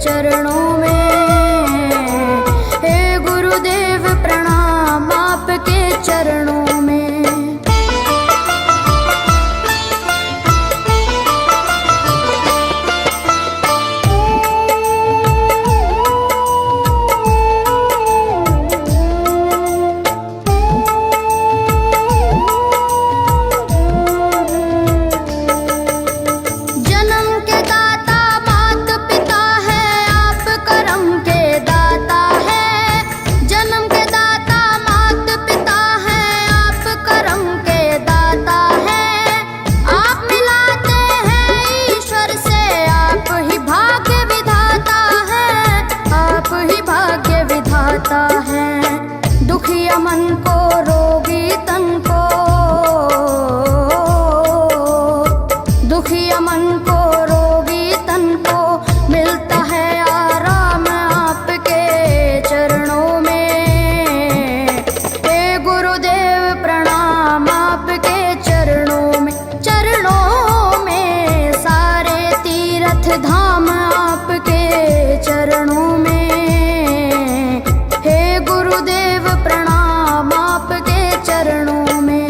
चरणों में। हे गुरुदेव प्रणाम आपके चरणों में। दुखिया मन को रोगी तन को, दुखिया मन को रोगी तन को मिलता है आराम आपके चरणों में। हे गुरुदेव प्रणाम आपके चरणों में। चरणों में सारे तीर्थ धाम आपके चरणों में। गुरुदेव प्रणाम आपके चरणों में।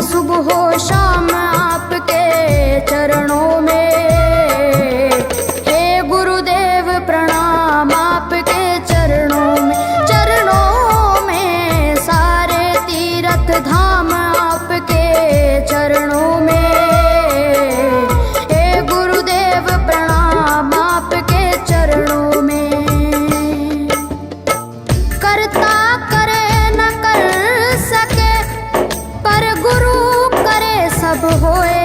सुबह हो शाम आपके चरणों में। हे गुरुदेव प्रणाम आपके चरणों में। चरणों में सारे तीर्थ धाम आपके चरणों में। हे गुरुदेव प्रणाम आपके चरणों में। करता करे न कर सके पर गुरु सब होए।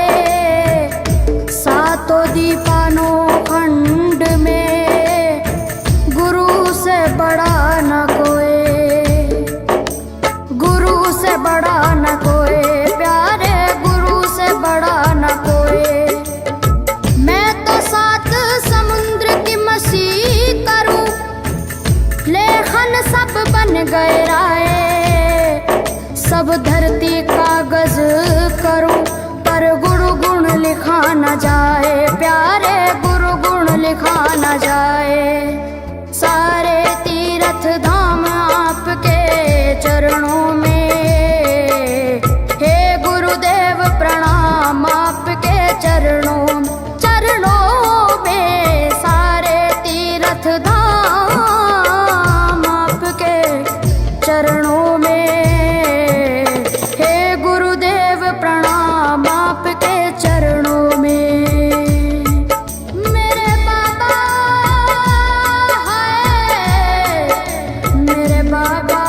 सातों दीपानों खंड में गुरु से बड़ा न कोई, गुरु से बड़ा न कोई, प्यारे गुरु से बड़ा न कोई। मैं तो सात समुद्र की मछली करूं, लेखन सब बन गए राय। सब धरती कागज करूं पर गुरु गुण लिखा न जाए, प्यारे गुरु गुण लिखा न जाए। सारे तीर्थ धाम आपके चरणों में। हे गुरुदेव प्रणाम आपके चरणों में। चरणों में सारे तीर्थ धाम आपके चरणों में। प्रणाम आपके चरणों में। मेरे बाबा है, मेरे बाबा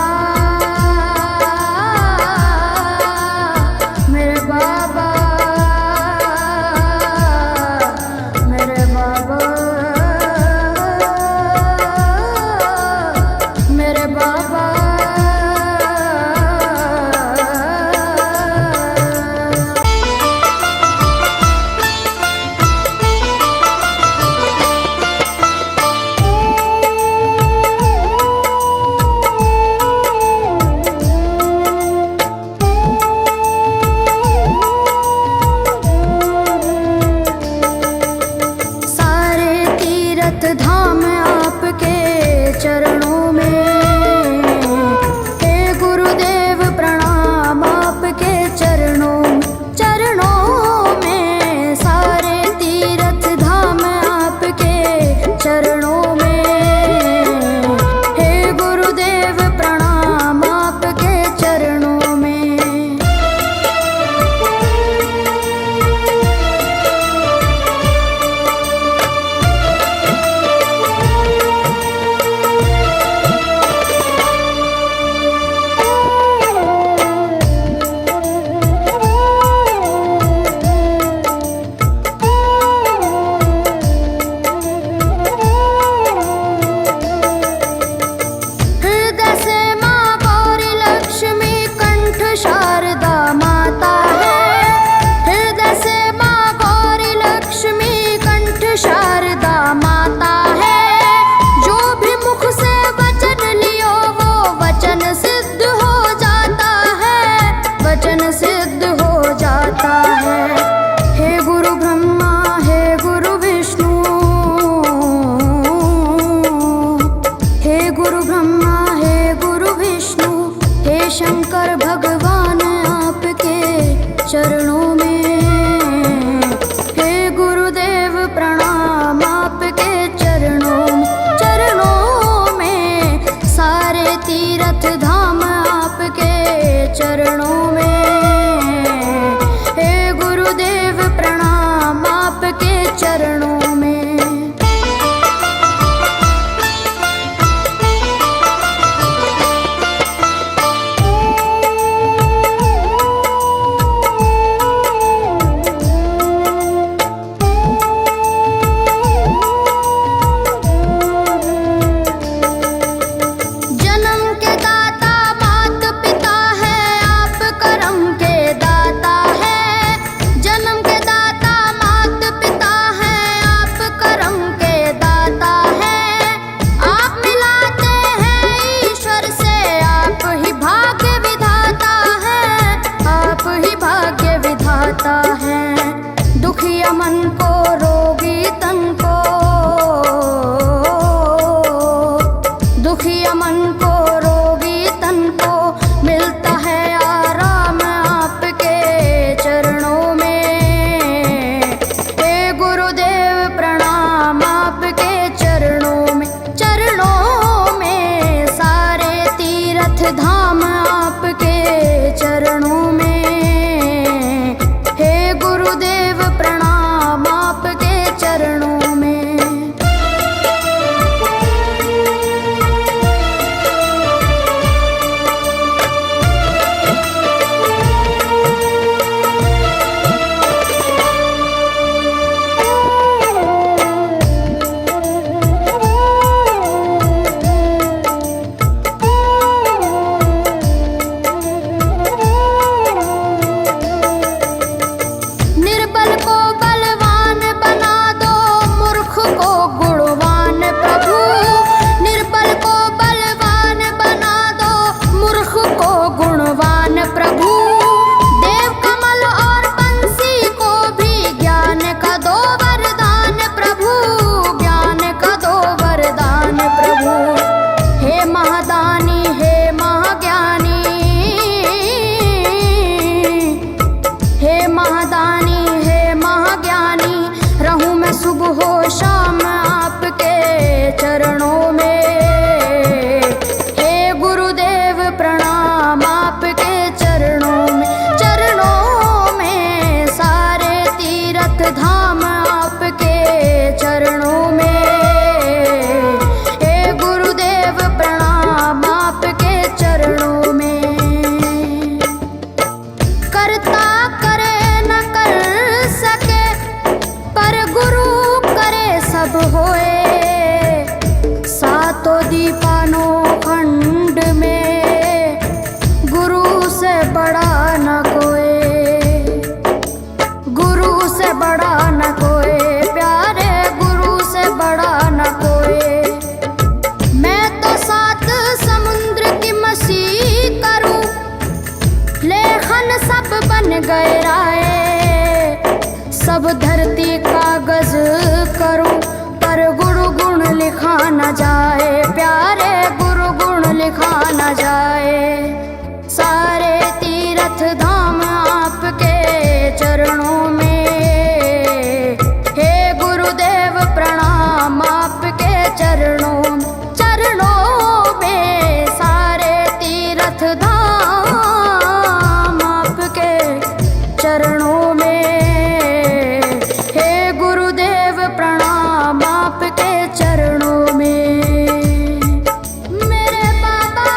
और भगवान आपके चरणों में। हे गुरुदेव प्रणाम आपके चरणों में, चरणों में सारे तीर्थ धाम आपके चरणों में। हे गुरुदेव प्रणाम आपके चरणों में। दुखिया मन को रोगी तन को, दुखिया मन को रोगी तन को मिलता है आराम आपके चरणों में। हे गुरुदेव प्रणाम आपके चरणों में, चरणों में सारे तीर्थ धाम आपके चरणों में। गुरुदेव प्रणाम आपके चरणों में। सुबह हो शाम आपके चरणों में। हे गुरुदेव प्रणाम आपके चरणों में, चरणों में सारे तीर्थ धाम आपके चरणों में। हे गुरुदेव प्रणाम आपके चरणों में। करता करे न कर सके पर गुरु करे सब होए। सातों दीपानों खंड में गुरु से बड़ा न कोई, गुरु से बड़ा न कोई, प्यारे गुरु से बड़ा न कोई। मैं तो सात समुद्र की मछली करूं, लेखन सब बन गए राय। सब धरती कागज करूं पर गुरु गुण लिखा न जाए, प्यारे गुरु गुण लिखा न जाए। सारे तीर्थ धाम आपके चरणों में। हे गुरुदेव प्रणाम आपके चरणों में, चरणों में सारे तीर्थ धाम आपके चरणों में। प्रणाम आपके चरणों में। मेरे बाबा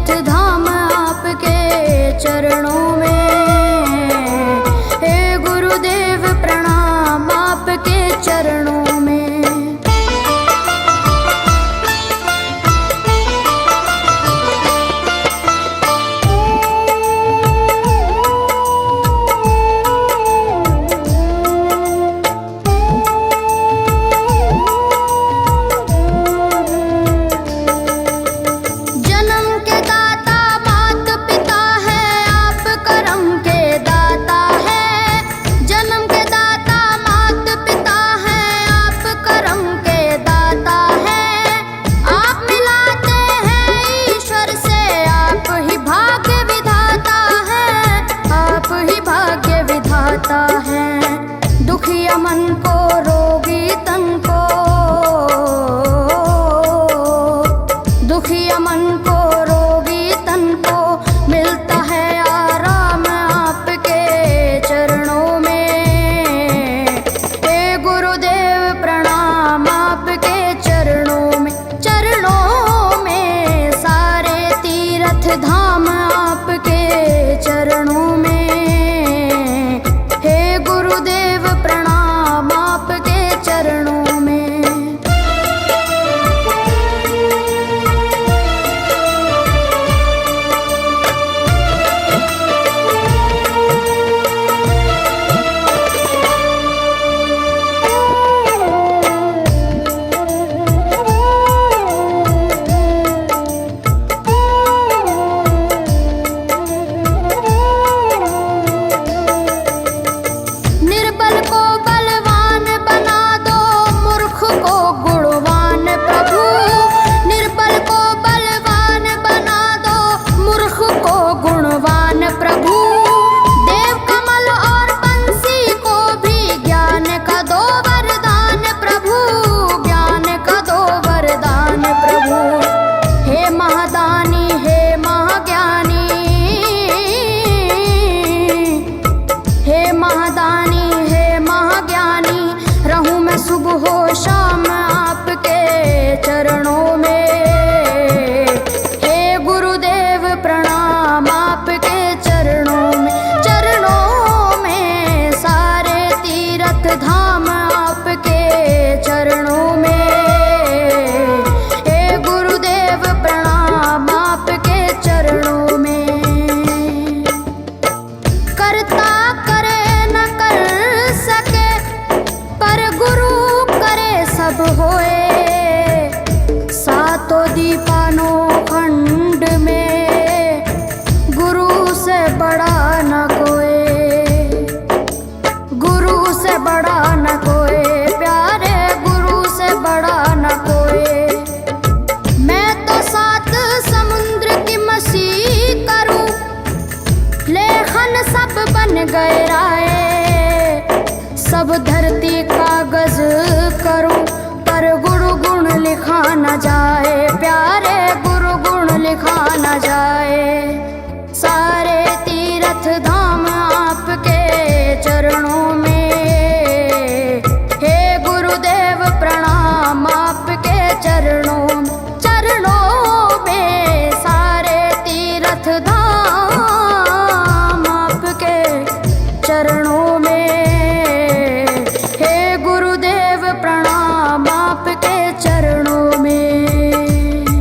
तीर्थ धाम आपके चरणों में। हे गुरुदेव प्रणाम आपके चरणों में। दुखिया मन को रोगी तन को, दुखिया मन को रोगी तन को मिलता है आराम आपके चरणों में। हे गुरुदेव प्रणाम आपके चरणों में। चरणों में सारे तीर्थ धाम आपके चरणों में। चरणों में। निर्बल को बलवान बना दो, मूर्ख को गुणवान प्रभु। निर्बल को बलवान बना दो, मूर्ख को गुणवान प्रभु। देव कमल और बंसी को भी ज्ञान का दो वरदान प्रभु, ज्ञान का दो वरदान प्रभु। हे महादानी हे महाज्ञानी, हे महादानी हे महाज्ञानी, रहूं मैं सुबह हो शाम आपके चरणों में। हे गुरुदेव प्रणाम आपके चरणों में। चरणों में सारे तीर्थ धाम आपके चरणों में। हे गुरुदेव प्रणाम आपके चरणों में। करता करे न कर सके, पर गुरु करे सब होए। सातों दीपानों खंड में गुरु से बड़ा न कोई, गुरु से बड़ा न कोई, प्यारे गुरु से बड़ा न कोई। मैं तो सात समुद्र की मसी करूं, लेखन सब बन गए राय। सब धरती कागज करूं, पर गुरु गुण लिखा न जाए, प्यारे गुरु गुण लिखा न जाए। सारे तीर्थ धाम आपके चरणों में। हे गुरुदेव प्रणाम आपके चरणों में। चरणों में सारे तीर्थ धाम आपके चरणों में। हे गुरुदेव प्रणाम आपके चरणों में।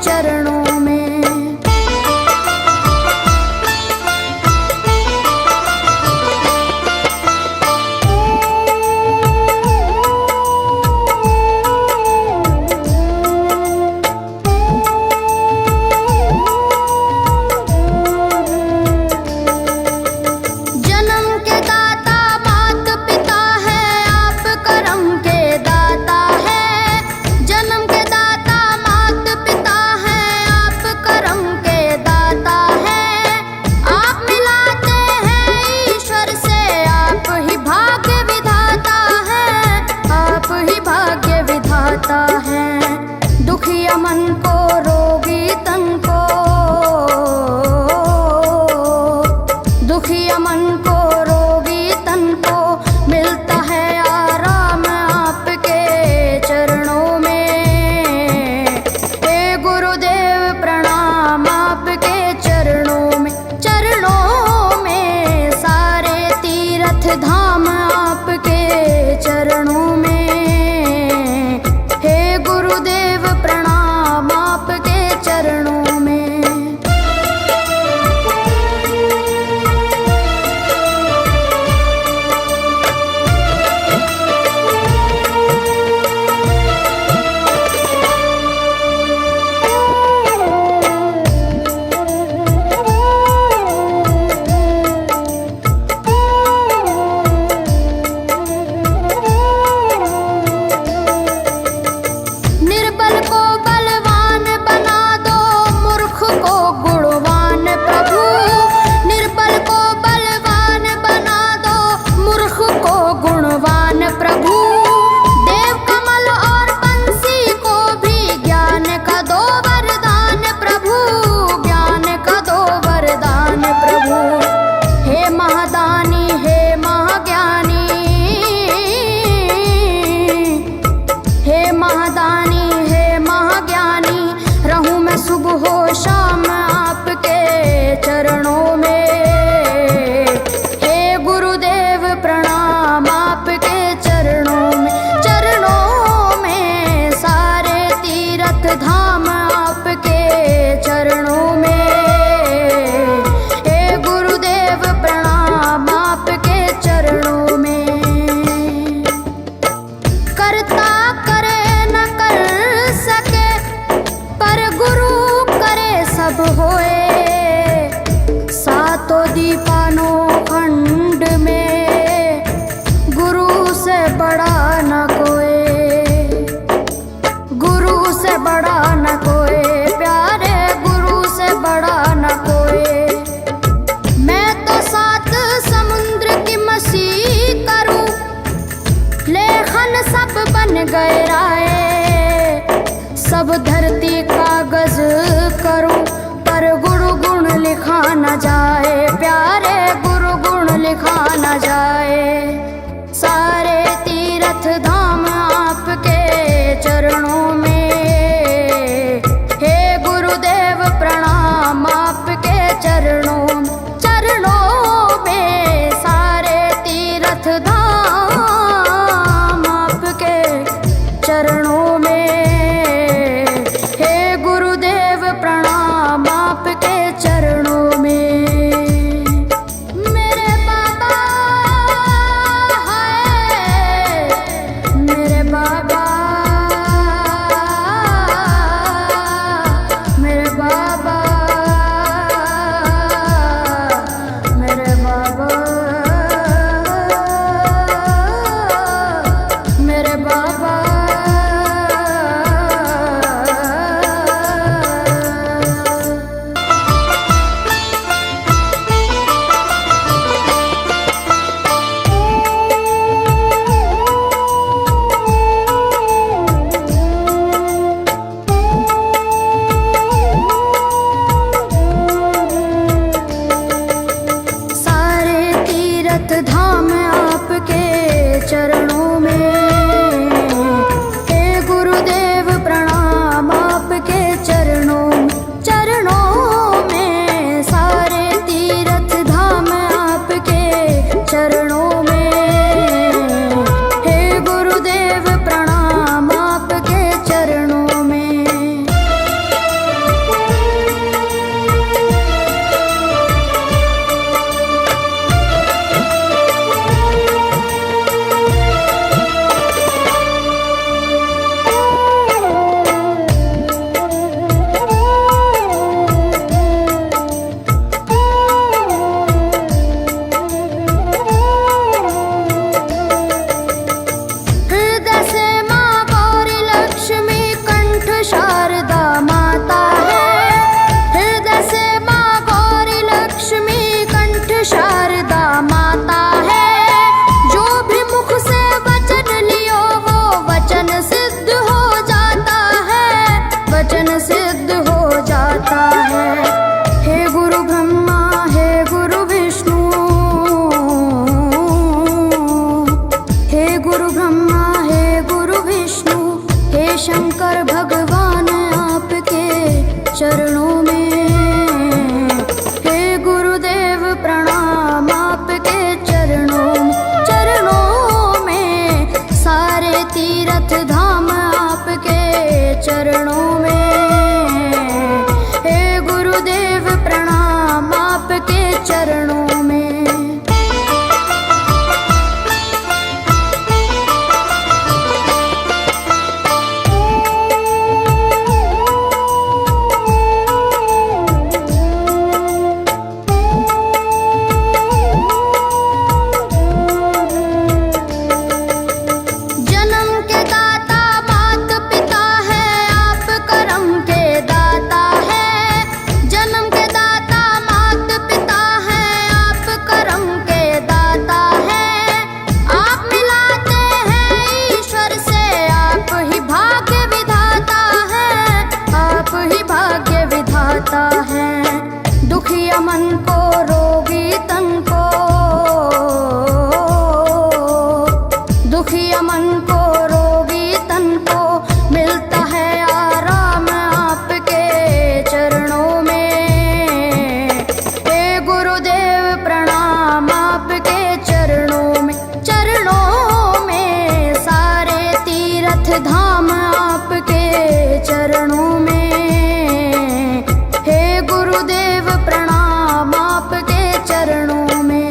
चरणों में। दुखिया मन को रोगी तन को, दुखिया मन को रोगी तन को मिलता है आराम आपके चरणों में। हे गुरुदेव प्रणाम आपके चरणों में, चरणों में सारे तीर्थ धाम आपके चरणों में। चरणों में निर्बल को बलवान बना दो, मूर्ख को गुणवान प्रभु। निर्बल को बलवान बना दो, मूर्ख को गुणवान प्रभु। देव कमल और बंसी को भी ज्ञान का दो वरदान प्रभु, ज्ञान का दो वरदान प्रभु। हे महादानी हे महाज्ञानी, हे महादानी हे महाज्ञानी, रहूं मैं सुबह हो शाम आपके चरणों में। हे गुरुदेव प्रणाम आपके चरणों में, चरणों में सारे तीर्थ धाम आपके चरणों में। हे गुरुदेव प्रणाम आपके चरणों में। करता करे न कर सके, पर गुरु करे सब होए। सातों दीपानों खंड में गुरु से बड़ा न कोई, गुरु से बड़ा न कोई प्यारे, गुरु से बड़ा न कोई। मैं तो सात समुद्र की मसी करूं, लेखन सब बन गए राय। सब धरती कागज करूं, पर चरणों में। हे गुरुदेव प्रणाम आपके चरणों में, चरणों में सारे तीर्थ धाम आपके चरणों में। हे गुरुदेव प्रणाम आपके चरणों में। दुखिया मन को रोगी तन को, दुखिया मन को रोगी तन को मिलता है आराम आपके चरणों में। हे गुरुदेव प्रणाम आपके चरणों में, चरणों में सारे तीर्थ धाम आपके चरणों में। गुरुदेव प्रणाम आपके चरणों में।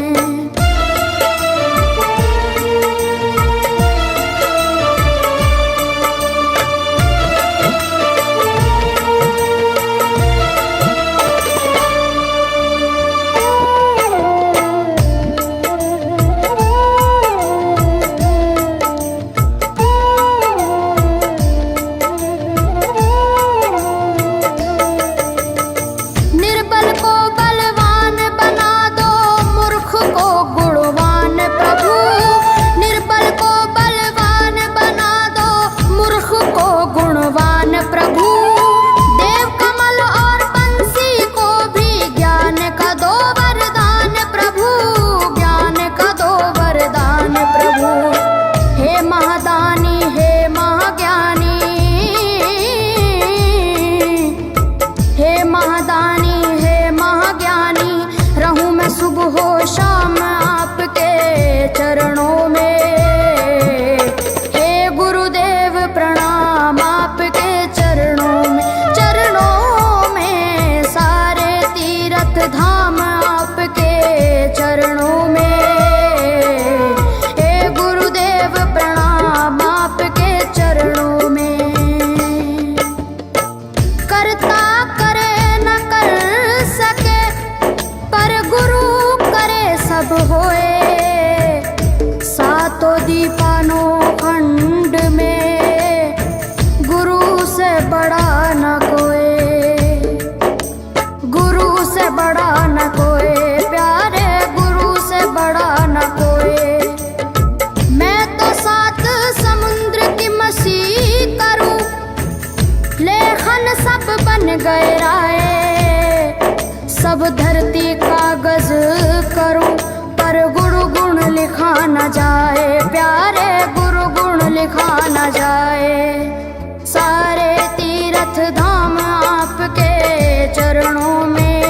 शाम आपके चरणों में। हे गुरुदेव प्रणाम आपके चरणों में, चरणों में सारे तीर्थ धाम आपके चरणों में। हे गुरुदेव प्रणाम आपके चरणों में। करता करे न कर सके पर गुरु सब होए। सातों दीपानों खंड में गुरु से बड़ा न कोई, गुरु से बड़ा न कोई प्यारे, गुरु से बड़ा न कोई। मैं तो सात समुद्र की मसी करूं, लेखन सब बन गए राय। सब धरती कागज करूं पर गुरु गुण लिखा न जाए प्यारे, गुरु गुण लिखा न जाए। सारे तीर्थ धाम आपके चरणों में।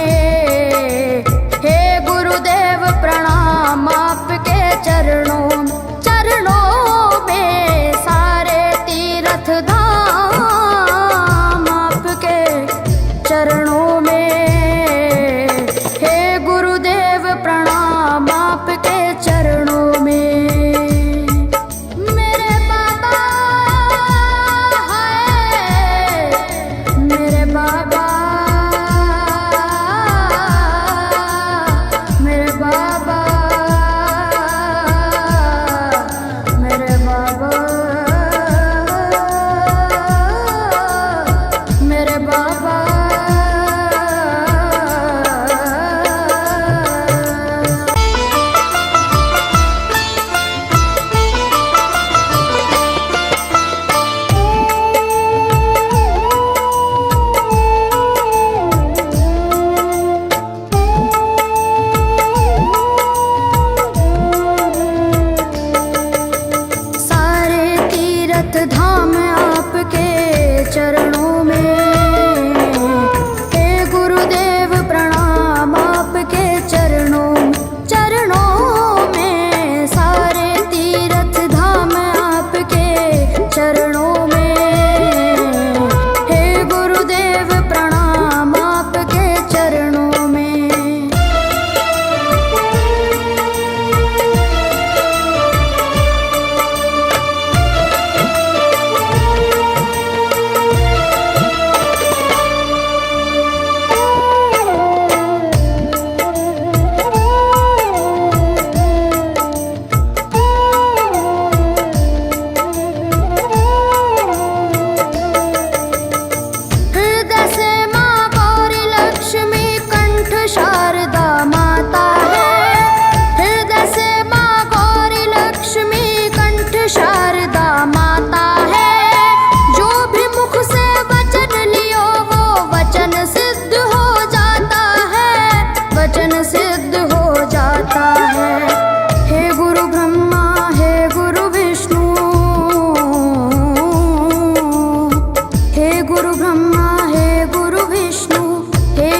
हे गुरुदेव प्रणाम आपके चरणों में, चरणों में सारे तीर्थ धाम आपके चरणों में। प्रणाम आपके चरणों में। मेरे बाबा है, मेरे बाबा, मेरे बाबा, मेरे बाबा, मेरे बाबा।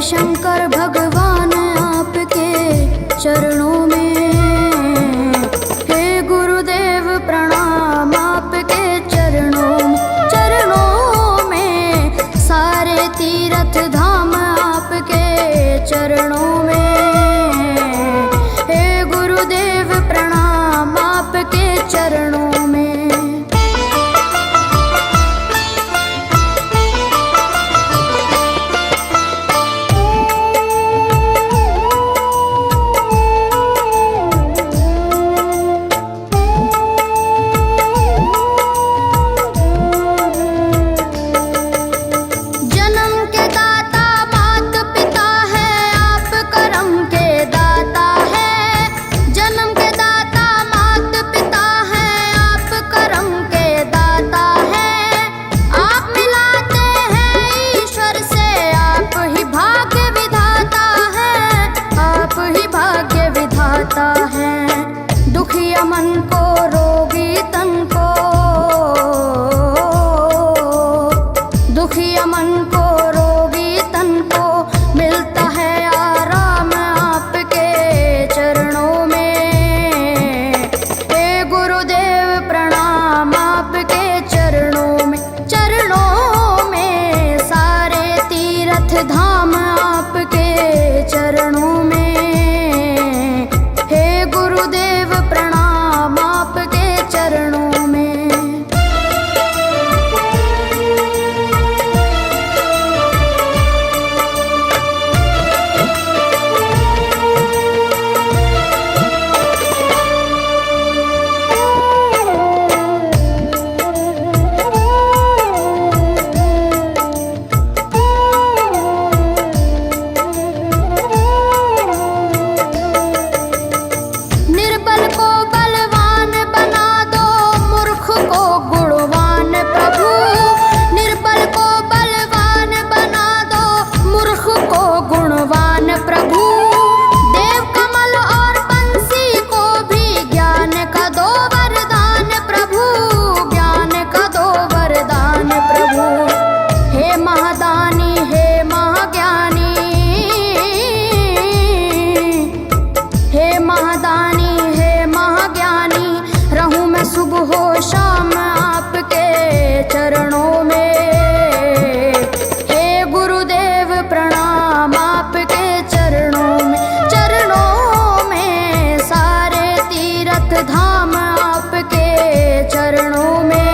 शंकर भगवान आपके चरणों में, हे गुरुदेव प्रणाम आपके चरणों में, सारे तीर्थ धाम आपके चरणों में, हे गुरुदेव प्रणाम आपके चरणों में। दुखिया मन को रोगी तन को, दुखिया मन को रोगी तन को मिलता है आराम आपके चरणों में, हे गुरुदेव प्रणाम आपके चरणों में, सारे तीर्थ धाम आपके चरणों में, गुरुदेव प्रणाम आपके चरणों में। सुबह हो शाम आपके चरणों में, हे गुरुदेव प्रणाम आपके चरणों में, सारे तीर्थ धाम आपके चरणों में,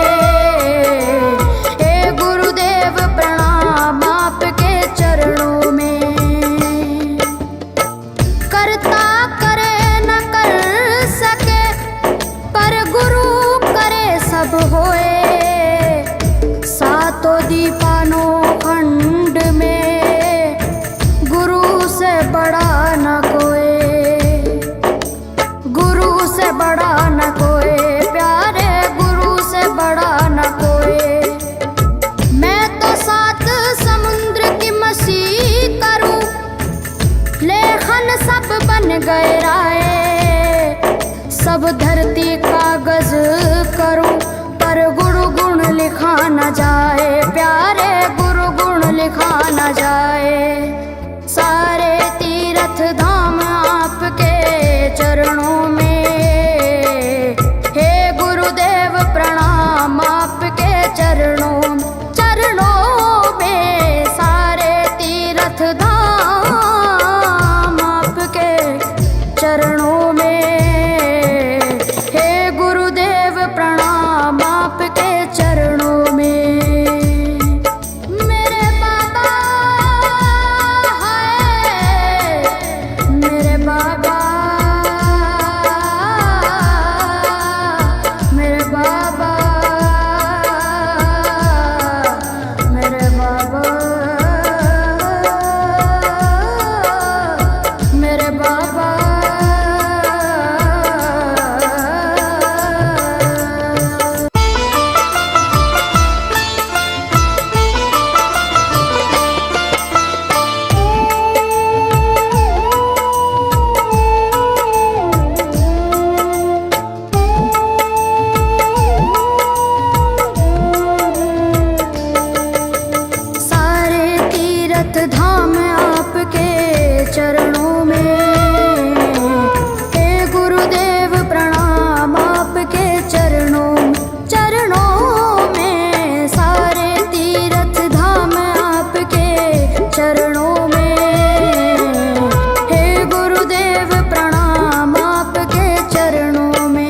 हे गुरुदेव प्रणाम आपके चरणों में। करता करे न कर सके पर गुरु करे सब होए, सातों दीपानों खंड में गुरु से बड़ा न कोई, गुरु से बड़ा न कोई, प्यारे गुरु से बड़ा न कोई। मैं तो सात समुद्र की मसी करूं, लेखन सब बन गए राय, सब धरती कागज करूं, पर गुरु गुण लिखा न जाए, प्यारे गुरु गुण लिखा न जाए। सारे तीर्थ धाम आपके चरणों में, हे गुरुदेव प्रणाम आपके चरणों में, सारे तीर्थ धाम आपके चरणों में, प्रणाम आपके चरणों में। मेरे बाबा चरणों में। हे गुरुदेव प्रणाम आपके चरणों में।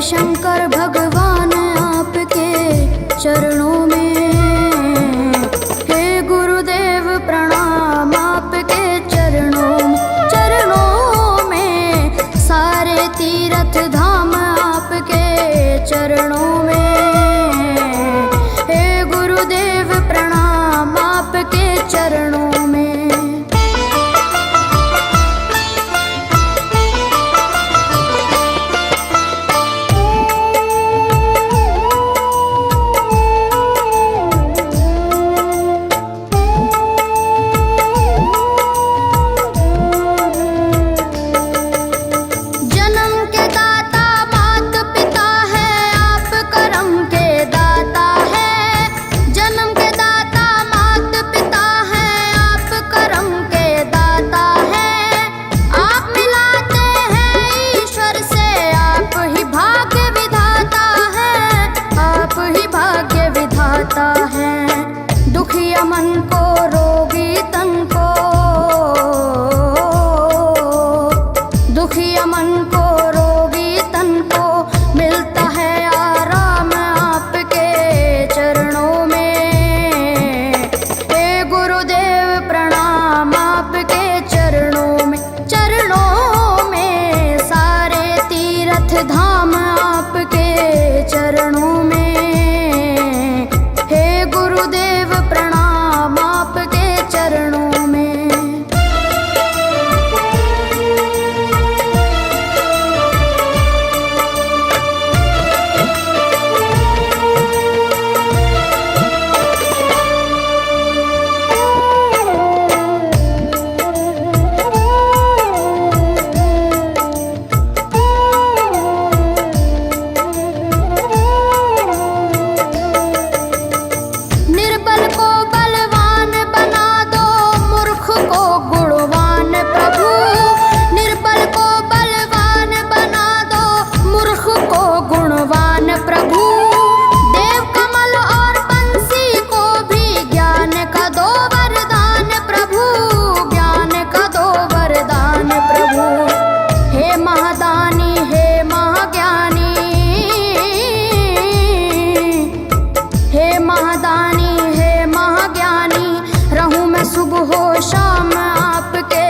शंकर भगवान आपके चरणों में। हे गुरुदेव प्रणाम आपके चरणों में। चरणों में सारे तीर्थ धाम आपके चरणों में। हे गुरुदेव प्रणाम आपके चरणों में। दुखिया मन को रोगी तन को, दुखिया मन को रोगी तन को मिलता है आराम आपके चरणों में। हे गुरुदेव प्रणाम आपके चरणों में। चरणों में सारे तीर्थ धाम आपके चरणों में। गुरुदेव प्रणाम आपके चरणों में। शाम आपके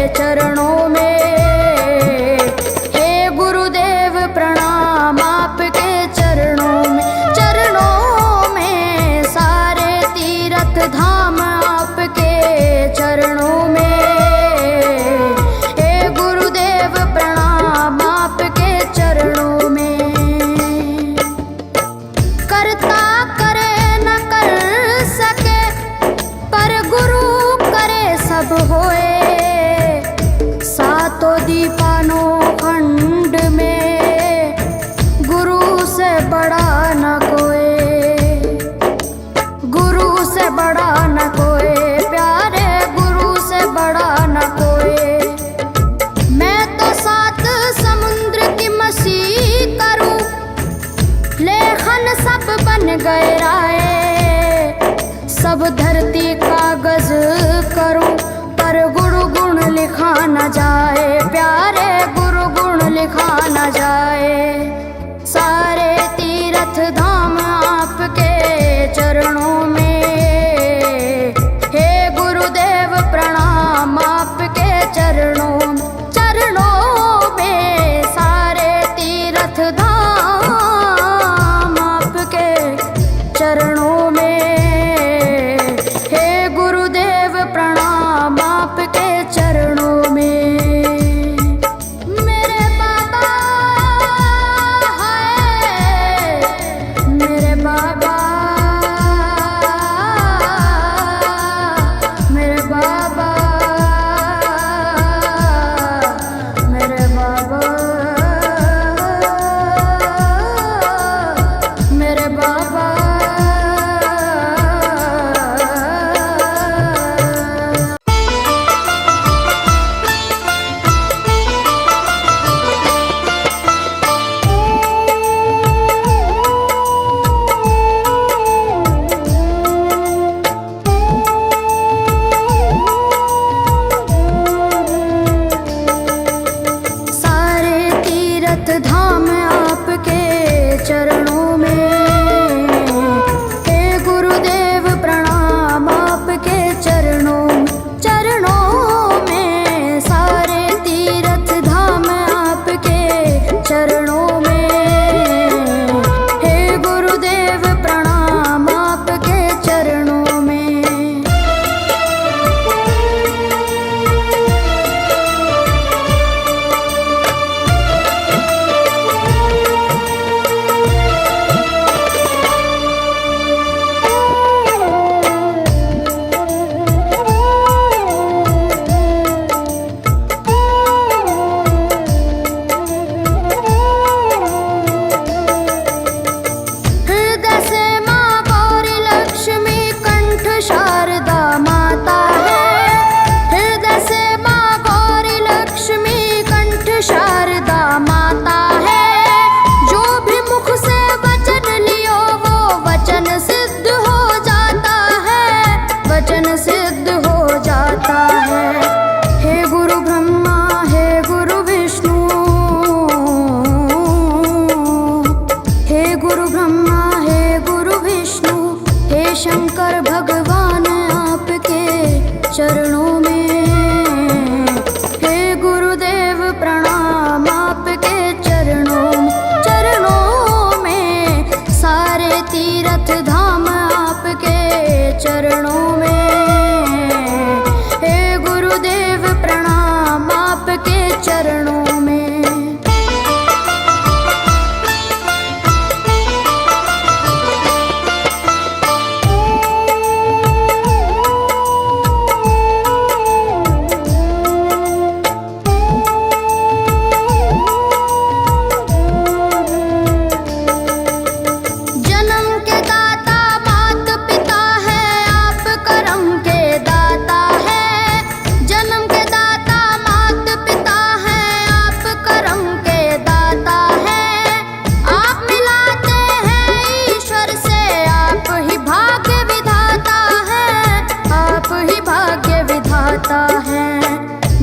चरणों में। हे गुरुदेव प्रणाम आपके चरणों में। चरणों में सारे तीर्थ धाम आपके चरणों में। हे गुरुदेव प्रणाम आपके चरणों में। करता करे न कर सके पर गुरु सब होए। सातों दीपानों खंड में गुरु से बड़ा न कोई। गुरु से बड़ा न कोई प्यारे, गुरु से बड़ा न कोई। मैं तो 7 समुद्र की मसी करूं, लेखन सब बन गए राय। सब धरती कागज करूं पर गुरु गुण लिखा न जाए प्यारे, गुरु गुण लिखा न जाए। सारे तीर्थ धाम आपके चरणों में। हे गुरुदेव प्रणाम आपके ब्रह्मा हे गुरु विष्णु, हे गुरु ब्रह्मा हे गुरु विष्णु, हे शंकर भगवान आपके चरणों में, हे गुरुदेव प्रणाम आपके चरणों में, सारे तीर्थ धाम आपके चरणों में, हे गुरुदेव प्रणाम आपके चरणों में।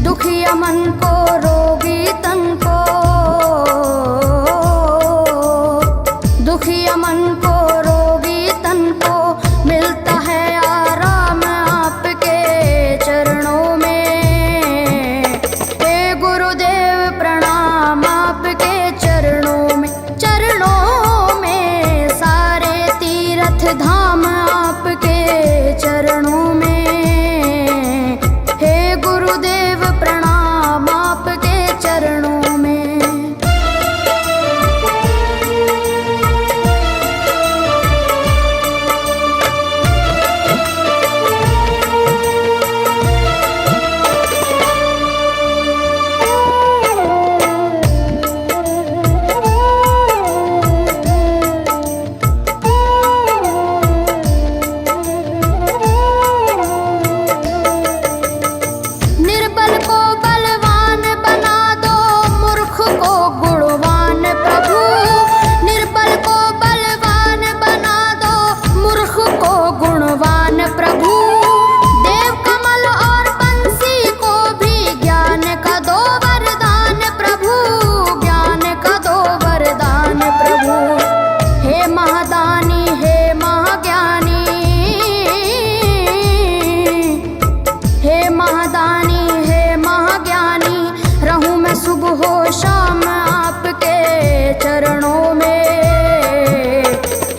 दुखिया मन को रोगी तन को, दुखिया मन को रोगी तन को मिलता है आराम आपके चरणों में, हे गुरुदेव प्रणाम आपके चरणों में, सारे तीर्थ धाम आपके चरणों में, गुरुदेव प्रणाम आपके चरणों में। सुबह हो शाम आपके चरणों में,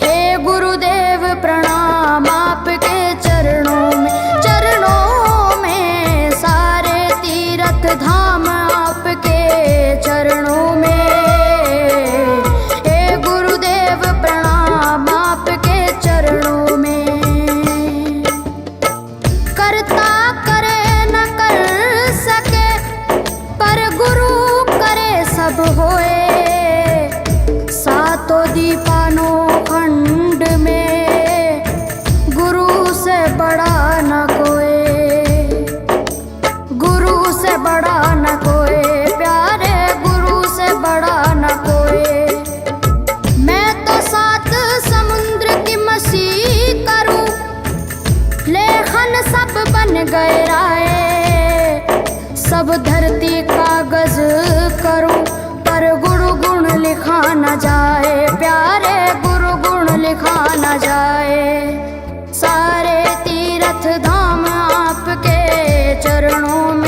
हे गुरुदेव प्रणाम आपके चरणों में, सारे तीर्थ धाम आपके चरणों में, हे गुरुदेव प्रणाम आपके चरणों में। करता करे न कर सके पर गुरु सब होए, सातों दीपानों खंड में गुरु से बड़ा न कोई, गुरु से बड़ा न कोई, प्यारे गुरु से बड़ा न कोई। मैं तो 7 समुद्र की मसी करूं, लेखन सब बन गए राय, सब धरती कागज करूं पर गुरु गुण लिखा न जाए, प्यारे गुरु गुण लिखा न जाए, सारे तीर्थ धाम आपके चरणों में।